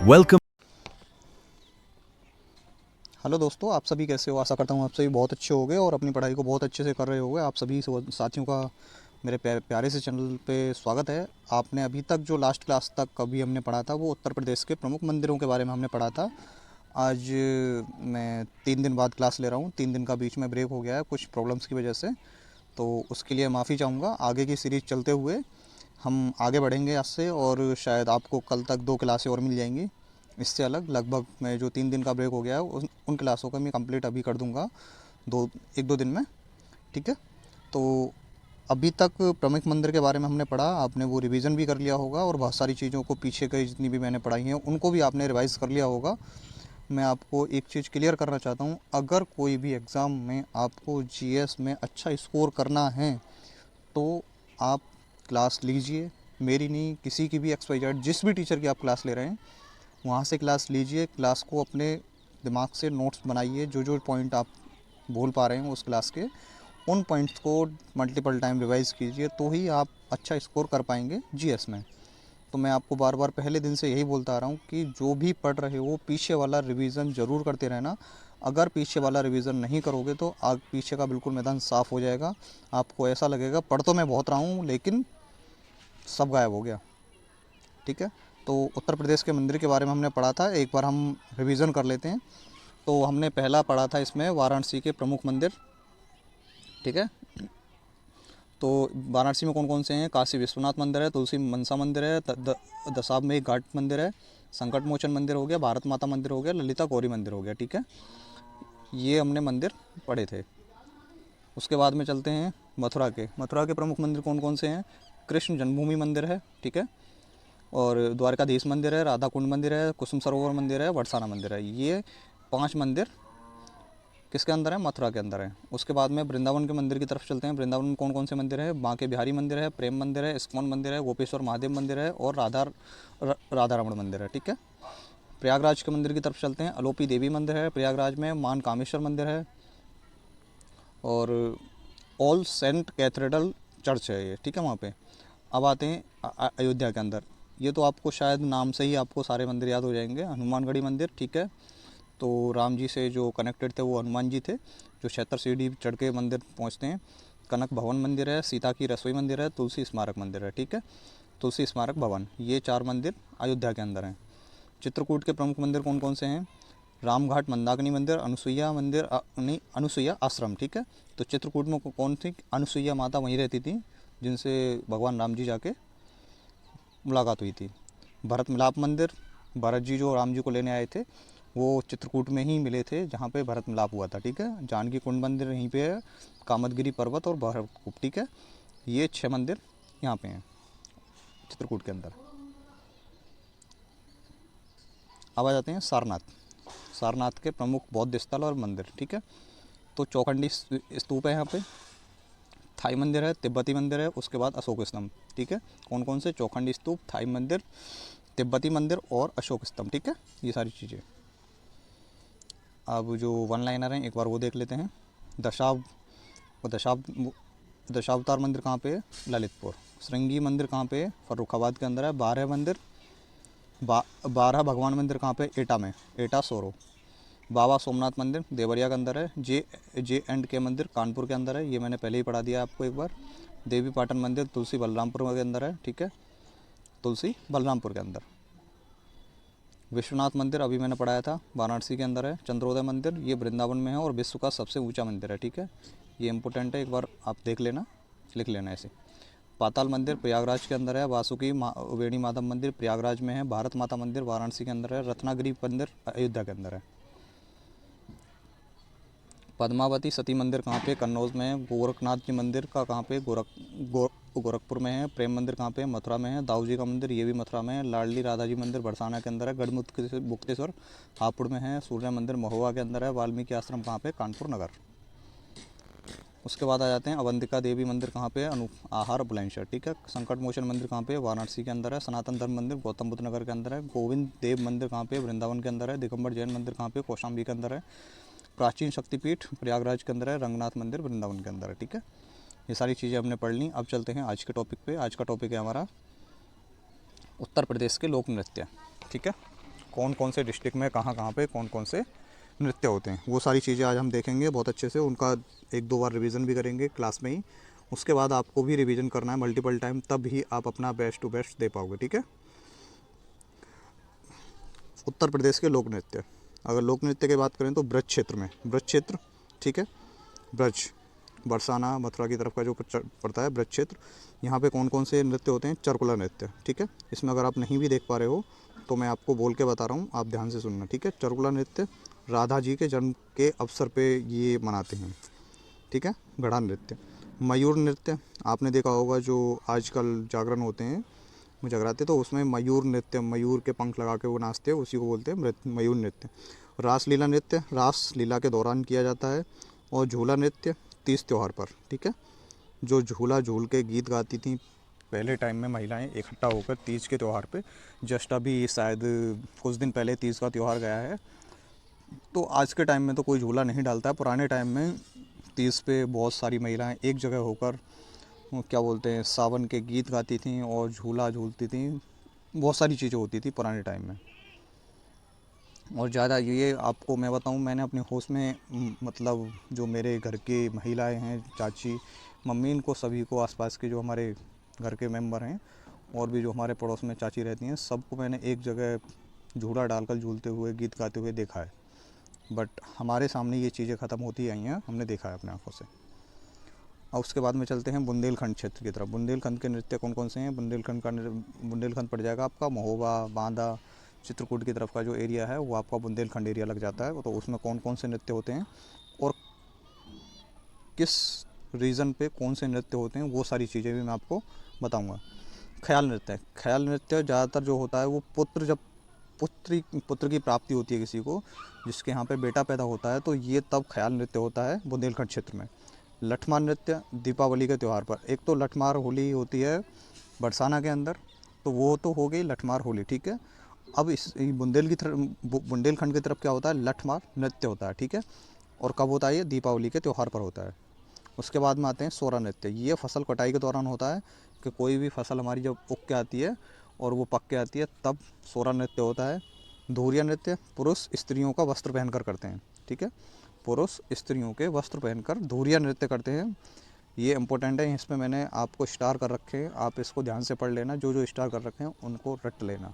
Welcome. Hello दोस्तों, आप सभी कैसे हो। आशा करता हूँ आप सभी बहुत अच्छे होंगे और अपनी पढ़ाई को बहुत अच्छे से कर रहे होंगे। आप सभी साथियों का मेरे प्यारे से चैनल पे स्वागत है। आपने अभी तक जो लास्ट क्लास तक अभी हमने पढ़ा था वो उत्तर प्रदेश के प्रमुख मंदिरों के बारे में हमने पढ़ा था। आज मैं 3 दिन बाद क्लास ले रहा हूँ। 3 दिन का बीच में ब्रेक हो गया है कुछ प्रॉब्लम्स की वजह से, तो उसके लिए माफ़ी चाहूँगा। आगे की सीरीज़ चलते हुए हम आगे बढ़ेंगे आज से, और शायद आपको कल तक 2 क्लासें और मिल जाएंगी इससे अलग। लगभग मैं जो 3 दिन का ब्रेक हो गया है उन क्लासों को मैं कंप्लीट अभी कर दूंगा 1-2 दिन में। ठीक है, तो अभी तक प्रमुख मंदिर के बारे में हमने पढ़ा, आपने वो रिवीजन भी कर लिया होगा, और बहुत सारी चीज़ों को पीछे के जितनी भी मैंने पढ़ाई हैं उनको भी आपने रिवाइज़ कर लिया होगा। मैं आपको एक चीज़ क्लियर करना चाहता हूँ, अगर कोई भी एग्ज़ाम में आपको जीएस में अच्छा स्कोर करना है तो आप क्लास लीजिए। मेरी नहीं, किसी की भी, एक्स वाई जेड जिस भी टीचर की आप क्लास ले रहे हैं वहाँ से क्लास लीजिए। क्लास को अपने दिमाग से नोट्स बनाइए, जो जो पॉइंट आप भूल पा रहे हैं उस क्लास के, उन पॉइंट्स को मल्टीपल टाइम रिवाइज़ कीजिए, तो ही आप अच्छा स्कोर कर पाएंगे जीएस में। तो मैं आपको बार बार पहले दिन से यही बोलता आ रहा हूँ कि जो भी पढ़ रहे हो पीछे वाला रिवीजन ज़रूर करते रहना। अगर पीछे वाला रिवीजन नहीं करोगे तो आग पीछे का बिल्कुल मैदान साफ़ हो जाएगा। आपको ऐसा लगेगा पढ़ तो मैं बहुत रहा हूँ लेकिन सब गायब हो गया। ठीक है, तो उत्तर प्रदेश के मंदिर के बारे में हमने पढ़ा था, एक बार हम रिवीजन कर लेते हैं। तो हमने पहला पढ़ा था इसमें वाराणसी के प्रमुख मंदिर। ठीक है, तो वाराणसी में कौन कौन से हैं? काशी विश्वनाथ मंदिर है, तुलसी मनसा मंदिर है, दशाश्वमेध घाट मंदिर है, संकट मोचन मंदिर हो गया, भारत माता मंदिर हो गया, ललिता गौरी मंदिर हो गया। ठीक है, ये हमने मंदिर पढ़े थे। उसके बाद में चलते हैं मथुरा के प्रमुख मंदिर कौन कौन से हैं? कृष्ण जन्मभूमि मंदिर है, ठीक है, और द्वारकाधीश मंदिर है, राधा कुंड मंदिर है, कुसुम सरोवर मंदिर है, वर्षाना मंदिर है। ये 5 मंदिर किसके अंदर है? मथुरा के अंदर है। उसके बाद में वृंदावन के मंदिर की तरफ चलते हैं। वृंदावन में कौन कौन से मंदिर है? बांके बिहारी मंदिर है, प्रेम मंदिर है, इस्कॉन मंदिर है, गोपेश्वर महादेव मंदिर है, और राधा रमण मंदिर है। ठीक है, प्रयागराज के मंदिर की तरफ चलते हैं। अलोपी देवी मंदिर है प्रयागराज में, मान कामेश्वर मंदिर है, और ऑल सेंट कैथेड्रल चर्च है ये। ठीक है, वहाँ पे। अब आते हैं अयोध्या के अंदर। ये तो आपको शायद नाम से ही आपको सारे मंदिर याद हो जाएंगे। हनुमानगढ़ी मंदिर, ठीक है, तो राम जी से जो कनेक्टेड थे वो हनुमान जी थे, जो 76 सीढ़ी चढ़ के मंदिर पहुँचते हैं। कनक भवन मंदिर है, सीता की रसोई मंदिर है, तुलसी स्मारक मंदिर है। ठीक है, तुलसी स्मारक भवन, ये 4 मंदिर अयोध्या के अंदर हैं। चित्रकूट के प्रमुख मंदिर कौन कौन से हैं? रामघाट मंदाकिनी मंदिर, अनुसुईया मंदिर, नहीं, अनुसुईया आश्रम। ठीक है, तो चित्रकूट में कौन थी? अनुसुईया माता वहीं रहती थी जिनसे भगवान राम जी जाके मुलाकात हुई थी। भरत मिलाप मंदिर, भरत जी जो राम जी को लेने आए थे वो चित्रकूट में ही मिले थे जहाँ पे भरत मिलाप हुआ था। ठीक है, जानकी कुंड मंदिर यहीं पे है, कामदगिरी पर्वत और भरतकूप। ठीक है, ये 6 मंदिर यहाँ पे हैं चित्रकूट के अंदर। अब आ जाते हैं सारनाथ के प्रमुख बौद्ध स्थल और मंदिर। ठीक है, तो चौखंडी स्तूप है यहाँ पे, थाई मंदिर है, तिब्बती मंदिर है, उसके बाद अशोक स्तंभ। ठीक है, कौन कौन से? चौखंडी स्तूप, थाई मंदिर, तिब्बती मंदिर और अशोक स्तंभ। ठीक है, ये सारी चीज़ें। अब जो वन लाइनर हैं एक बार वो देख लेते हैं। दशाव दशाव दशावतार मंदिर कहाँ पे है? ललितपुर। श्रृंगी मंदिर कहाँ पे है? फर्रुखाबाद के अंदर है। 12 मंदिर 12 भगवान मंदिर कहाँ पे? एटा में, एटा सोरो। बाबा सोमनाथ मंदिर देवरिया के अंदर है। J&K मंदिर कानपुर के अंदर है, ये मैंने पहले ही पढ़ा दिया आपको एक बार। देवी पाटन मंदिर तुलसी बलरामपुर के अंदर है। ठीक है, तुलसी बलरामपुर के अंदर। विश्वनाथ मंदिर अभी मैंने पढ़ाया था, वाराणसी के अंदर है। चंद्रोदय मंदिर ये वृंदावन में है और विश्व का सबसे ऊंचा मंदिर है। ठीक है, ये इंपॉर्टेंट है, एक बार आप देख लेना, लिख लेना ऐसे। पाताल मंदिर प्रयागराज के अंदर है। वासुकी वेणी माधव मंदिर प्रयागराज में है। भारत माता मंदिर वाराणसी के अंदर है। रत्नागिरी मंदिर अयोध्या के अंदर है। पद्मावती सती मंदिर कहाँ पे? कन्नौज में है। गोरखनाथ जी मंदिर का कहाँ पे? गोरखपुर में है। प्रेम मंदिर कहाँ पे? मथुरा में है। दाऊ जी का मंदिर ये भी मथुरा में है। लाडली राधा जी मंदिर बरसाना के अंदर है। गढ़मुक्तेश्वर हापुड़ में है। सूर्य मंदिर महोबा के अंदर है। वाल्मीकि आश्रम कहाँ पे? कानपुर नगर। उसके बाद आ जाते हैं अवंतिका देवी मंदिर कहाँ पे है? आहार बुलंदशहर। ठीक है, संकट मोचन मंदिर कहाँ पे है? वाराणसी के अंदर है। सनातन धर्म मंदिर गौतम बुद्ध नगर के अंदर है। गोविंद देव मंदिर कहाँ पे? वृंदावन के अंदर है। दिगंबर जैन मंदिर कहाँ पे? कौशाम्बी के अंदर है। प्राचीन शक्तिपीठ प्रयागराज के अंदर है। रंगनाथ मंदिर वृंदावन के अंदर है। ठीक है, ये सारी चीज़ें हमने पढ़ ली। अब चलते हैं आज के टॉपिक पे। आज का टॉपिक है हमारा उत्तर प्रदेश के लोक नृत्य। ठीक है, कौन कौन से डिस्ट्रिक्ट में कहाँ कहाँ पे कौन कौन से नृत्य होते हैं, वो सारी चीज़ें आज हम देखेंगे बहुत अच्छे से। उनका एक दो बार रिवीजन भी करेंगे क्लास में ही। उसके बाद आपको भी रिवीजन करना है मल्टीपल टाइम, तब ही आप अपना बेस्ट टू बेस्ट दे पाओगे, ठीक है। उत्तर प्रदेश के लोक नृत्य, अगर लोक नृत्य की बात करें तो ब्रज क्षेत्र में, ब्रज क्षेत्र, ठीक है, ब्रज बरसाना मथुरा की तरफ का जो पड़ता है ब्रज क्षेत्र, यहाँ पे कौन कौन से नृत्य होते हैं, चरकुला नृत्य, ठीक है। इसमें अगर आप नहीं भी देख पा रहे हो तो मैं आपको बोल के बता रहा हूँ, आप ध्यान से सुनना, ठीक है। चरकुला नृत्य राधा जी के जन्म के अवसर पे ये मनाते हैं, ठीक है। गढ़ा नृत्य, मयूर नृत्य आपने देखा होगा, जो आजकल जागरण होते हैं जगराते, तो उसमें मयूर नृत्य, मयूर के पंख लगा के वो नाचते हैं, उसी को बोलते हैं मयूर नृत्य। रासलीला नृत्य रास लीला के दौरान किया जाता है। और झूला नृत्य तीज त्यौहार पर, ठीक है, जो झूला झूल के गीत गाती थी पहले टाइम में महिलाएं इकट्ठा होकर तीज के त्यौहार पे। जस्ट अभी शायद कुछ दिन पहले तीज का त्यौहार गया है, तो आज के टाइम में तो कोई झूला नहीं डालता है। पुराने टाइम में तीज पे बहुत सारी महिलाएं एक जगह होकर क्या बोलते हैं सावन के गीत गाती थीं और झूला झूलती थीं, बहुत सारी चीज़ें होती थी पुराने टाइम में। और ज़्यादा ये आपको मैं बताऊं, मैंने अपने होश में मतलब जो मेरे घर की महिलाएं हैं, चाची, मम्मी, इनको सभी को, आसपास के जो हमारे घर के मेंबर हैं और भी जो हमारे पड़ोस में चाची रहती हैं, सबको मैंने एक जगह झूला डालकर झूलते हुए गीत गाते हुए देखा है। बट हमारे सामने ये चीज़ें ख़त्म होती आई हैं, हमने देखा है अपने आँखों से। और उसके बाद में चलते हैं बुंदेलखंड क्षेत्र की तरफ। बुंदेलखंड के नृत्य कौन कौन से हैं, बुंदेलखंड पड़ जाएगा आपका महोबा, बांदा, चित्रकूट की तरफ का जो एरिया है वो आपका बुंदेलखंड एरिया लग जाता है। तो उसमें कौन कौन से नृत्य होते हैं और किस रीज़न पे कौन से नृत्य होते हैं, वो सारी चीज़ें भी मैं आपको बताऊंगा। ख्याल नृत्य, ख्याल नृत्य ज़्यादातर जो होता है वो जब पुत्र की प्राप्ति होती है किसी को, जिसके यहाँ पे बेटा पैदा होता है, तो ये तब ख्याल नृत्य होता है बुंदेलखंड क्षेत्र में। लठमार नृत्य दीपावली के त्यौहार पर, एक तो लठमार होली होती है बरसाना के अंदर, तो वो तो हो गई लठमार होली, ठीक है। अब इस बुंदेलखंड की तरफ क्या होता है, लठमार नृत्य होता है, ठीक है। और कब होता है, ये दीपावली के त्यौहार पर होता है। उसके बाद में आते हैं सोरा नृत्य, ये फसल कटाई के दौरान होता है कि कोई भी फसल हमारी जब उग के आती है और वो पक के आती है, तब सोरा नृत्य होता है। धूरिया नृत्य पुरुष स्त्रियों का वस्त्र पहनकर करते हैं, ठीक है, पुरुष स्त्रियों के वस्त्र पहनकर धूरिया नृत्य करते हैं। ये इंपॉर्टेंट है, इसमें मैंने आपको स्टार कर रखे हैं, आप इसको ध्यान से पढ़ लेना, जो जो स्टार कर रखे हैं उनको रट लेना।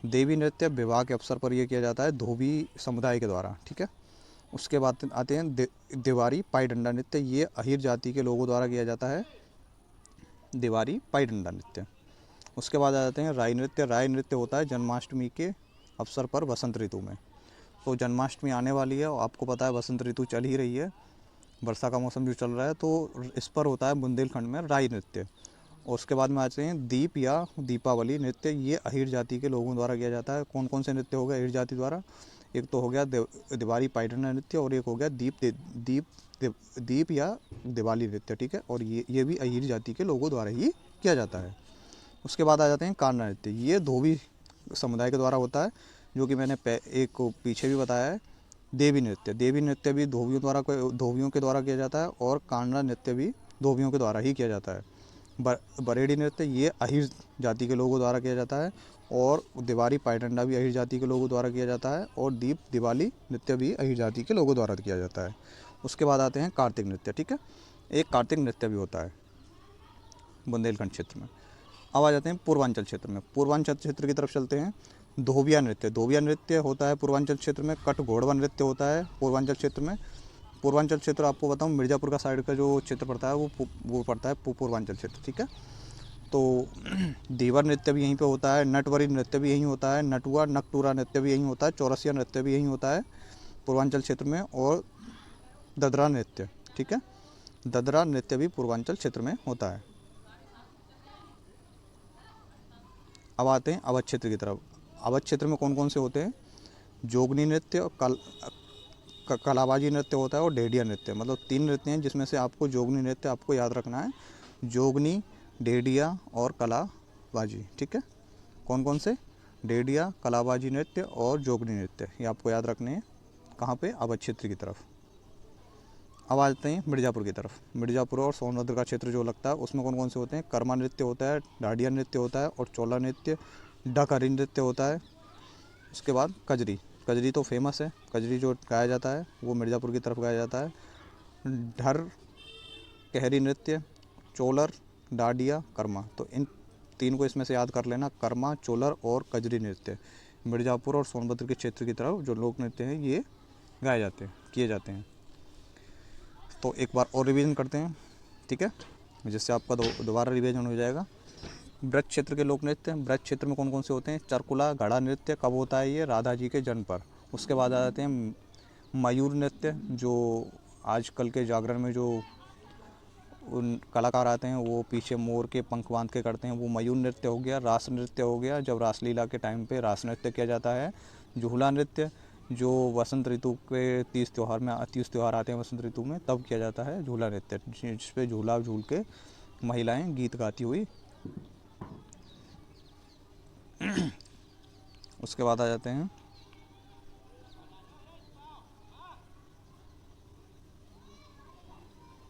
देवी नृत्य विवाह के अवसर पर यह किया जाता है धोबी समुदाय के द्वारा, ठीक है। उसके बाद आते हैं देवारी पाई डंडा नृत्य, ये अहीर जाति के लोगों द्वारा किया जाता है, देवारी पाई डंडा नृत्य। उसके बाद आ जाते हैं राई नृत्य। राई नृत्य होता है जन्माष्टमी के अवसर पर वसंत ऋतु में। तो जन्माष्टमी आने वाली है और आपको पता है वसंत ऋतु चल ही रही है, वर्षा का मौसम जो चल रहा है, तो इस पर होता है बुंदेलखंड में राई नृत्य। और उसके बाद में आते हैं दीप या दीपावली नृत्य, ये अहीर जाति के लोगों द्वारा किया जाता है। कौन कौन से नृत्य हो गए अहीर जाति द्वारा, एक तो हो गया दिवाली पाइडना नृत्य और एक हो गया दीप या दिवाली नृत्य, ठीक है। और ये भी अहीर जाति के लोगों द्वारा ही किया जाता है। उसके बाद आ जाते हैं कान्हा नृत्य, ये धोबी समुदाय के द्वारा होता है, जो कि मैंने एक पीछे भी बताया है। देवी नृत्य, देवी नृत्य भी धोबियों के द्वारा किया जाता है और कान्हा नृत्य भी धोबियों के द्वारा ही किया जाता है। बरेडी नृत्य ये अहीर जाति के लोगों द्वारा किया जाता है और दिवाली पाइडंडा भी अहीर जाति के लोगों द्वारा किया जाता है और दीप दिवाली नृत्य भी अहीर जाति के लोगों द्वारा किया जाता है। उसके बाद आते हैं कार्तिक नृत्य, ठीक है, एक कार्तिक नृत्य भी होता है बुंदेलखंड क्षेत्र में। अब आ जाते हैं पूर्वांचल क्षेत्र में। पूर्वांचल क्षेत्र की तरफ चलते हैं। धोबिया नृत्य, धोबिया नृत्य होता है पूर्वांचल क्षेत्र में। कट घोड़वा नृत्य होता है पूर्वांचल क्षेत्र में। पूर्वांचल क्षेत्र आपको बताऊं, मिर्ज़ापुर का साइड का जो क्षेत्र पड़ता है वो पड़ता है पूर्वांचल क्षेत्र, ठीक है। तो देवर नृत्य भी यहीं पे होता है, नटवरी नृत्य भी यहीं होता है, नटुआ नकटूरा नृत्य भी यहीं होता है, चौरसिया नृत्य भी यहीं होता है पूर्वांचल क्षेत्र में। और ददरा नृत्य, ठीक है, ददरा नृत्य भी पूर्वांचल क्षेत्र में होता है। अब आते हैं अवध क्षेत्र की तरफ। अवध क्षेत्र में कौन कौन से होते हैं, जोगनी नृत्य और कलाबाजी नृत्य होता है और डेडिया नृत्य, मतलब 3 नृत्य हैं, जिसमें से आपको जोगनी नृत्य आपको याद रखना है। जोगनी, डेडिया और कलाबाजी, ठीक है। कौन कौन से, डेडिया, कलाबाजी नृत्य और जोगनी नृत्य, ये आपको याद रखने हैं। कहाँ पे, अवध क्षेत्र की तरफ। अब आते हैं मिर्ज़ापुर की तरफ। मिर्ज़ापुर और सोनभद्र का क्षेत्र जो लगता है, उसमें कौन कौन से होते हैं, कर्मा नृत्य होता है, डाडिया नृत्य होता है और चोला नृत्य, डकहरी नृत्य होता है। उसके बाद कजरी। कजरी तो फेमस है, कजरी जो गाया जाता है वो मिर्ज़ापुर की तरफ गाया जाता है। ढर, कहरी नृत्य, चोलर, डाडिया, कर्मा। तो इन तीन को इसमें से याद कर लेना, कर्मा, चोलर और कजरी नृत्य मिर्ज़ापुर और सोनभद्र के क्षेत्र की तरफ जो लोक नृत्य हैं ये गाए जाते हैं, किए जाते हैं। तो एक बार और रिवीजन करते हैं, ठीक है, जिससे आपका दोबारा रिवीजन हो जाएगा। ब्रज क्षेत्र के लोक नृत्य, ब्रज क्षेत्र में कौन कौन से होते हैं? चरकुला, घड़ा नृत्य कब होता है? ये राधा जी के जन्म पर। उसके बाद आ जाते हैं मयूर नृत्य, जो आजकल के जागरण में जो उन कलाकार आते हैं वो पीछे मोर के पंख बांध के करते हैं, वो मयूर नृत्य हो गया। रास नृत्य हो गया, जब रासलीला के टाइम पे रास नृत्य किया जाता है। झूला नृत्य, जो वसंत ऋतु के तीज त्यौहार आते हैं वसंत ऋतु में, तब किया जाता है झूला नृत्य, जिस पे झूला झूल के महिलाएं गीत गाती हुई। उसके बाद आ जाते हैं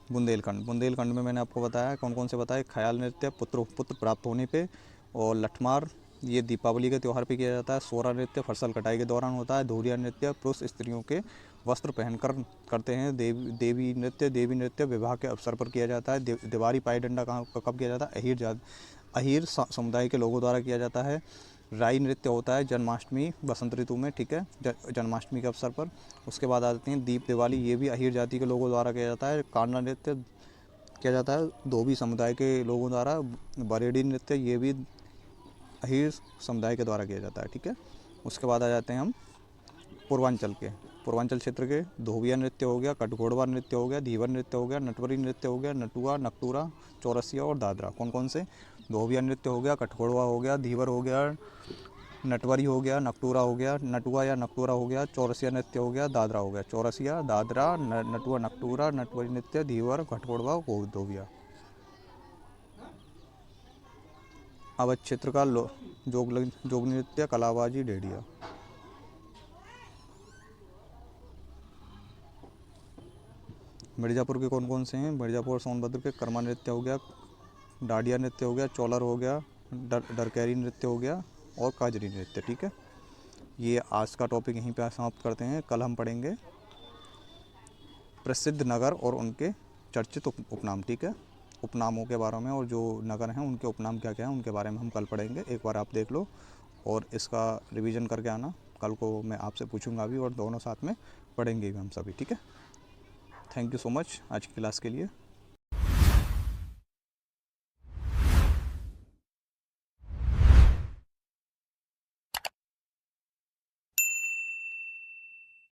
बुंदेलखंड। बुंदेलखंड में मैंने आपको बताया कौन कौन से बताए, ख्याल नृत्य पुत्र प्राप्त होने पे, और लठमार ये दीपावली के त्यौहार पे किया जाता है। सोरा नृत्य फसल कटाई के दौरान होता है। धूरिया नृत्य पुरुष स्त्रियों के वस्त्र पहनकर करते हैं। देवी नृत्य विवाह के अवसर पर किया जाता है। दिवारी पाई डंडा कब किया जाता है? अहीर समुदाय के लोगों द्वारा किया जाता है। राई नृत्य होता है जन्माष्टमी वसंत ऋतु में, ठीक है, जन्माष्टमी के अवसर पर। उसके बाद आ जाती हैं दीप दिवाली, ये भी अहीर जाति के लोगों द्वारा किया जाता है। कांडा नृत्य किया जाता है धोबी समुदाय के लोगों द्वारा। बरेडी नृत्य ये भी अहीर समुदाय के द्वारा किया जाता है, ठीक है। उसके बाद आ जाते हैं हम पूर्वांचल क्षेत्र के। धोबिया नृत्य हो गया, कटघोड़वा नृत्य हो गया, धीवर नृत्य हो गया, नटवरी नृत्य हो गया, नटुआ, नकटूरा, चौरसिया और दादरा। कौन कौन से? धोबिया नृत्य हो गया, कटघोड़वा हो गया, धीवर हो गया, नटवरी हो गया, नकटूरा हो गया, नटुआ या नकटूरा हो गया, चौरसिया नृत्य हो गया, दादरा हो गया। चौरसिया, दादरा, नटुआ, नकटूरा, नटवरी नृत्य, धीवर, कटघोड़वा, धोबिया। अवध क्षेत्र का जोग नृत्य, कलाबाजी, डेढ़िया। मिर्ज़ापुर के कौन कौन से हैं? मिर्ज़ापुर और सोनभद्र के कर्मा नृत्य हो गया, डाडिया नृत्य हो गया, चौलर हो गया, डरकैरी नृत्य हो गया और काजरी नृत्य, ठीक है। ये आज का टॉपिक यहीं पे समाप्त करते हैं। कल हम पढ़ेंगे प्रसिद्ध नगर और उनके चर्चित उपनाम, ठीक है, उपनामों के बारे में, और जो नगर हैं उनके उपनाम क्या क्या हैं उनके बारे में हम कल पढ़ेंगे। एक बार आप देख लो और इसका रिवीजन करके आना। कल को मैं आपसे पूछूंगा भी और दोनों साथ में पढ़ेंगे भी हम सभी, ठीक है। थैंक यू सो मच आज की क्लास के लिए।